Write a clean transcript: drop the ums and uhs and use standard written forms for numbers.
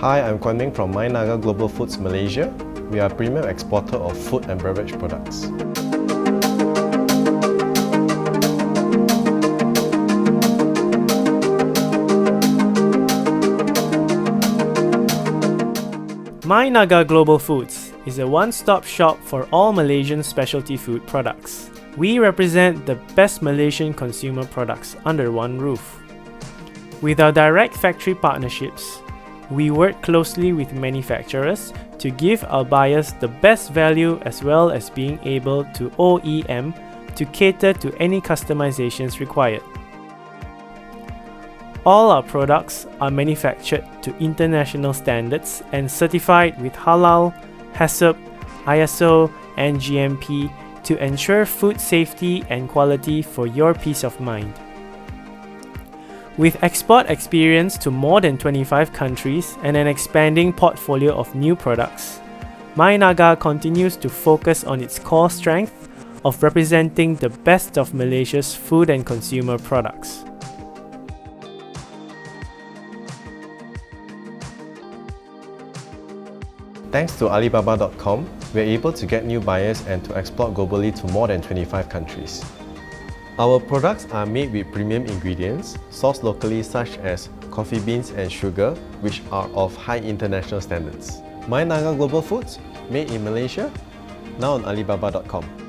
Hi, I'm Kuan Ming from Naga Global Foods Malaysia. We are a premium exporter of food and beverage products. Naga Global Foods is a one-stop shop for all Malaysian specialty food products. We represent the best Malaysian consumer products under one roof. With our direct factory partnerships, we work closely with manufacturers to give our buyers the best value as well as being able to OEM to cater to any customizations required. All our products are manufactured to international standards and certified with Halal, HACCP, ISO, and GMP to ensure food safety and quality for your peace of mind. With export experience to more than 25 countries and an expanding portfolio of new products, Naga continues to focus on its core strength of representing the best of Malaysia's food and consumer products. Thanks to Alibaba.com, we are able to get new buyers and to export globally to more than 25 countries. Our products are made with premium ingredients, sourced locally such as coffee beans and sugar, which are of high international standards. Naga Global Foods, made in Malaysia, now on Alibaba.com.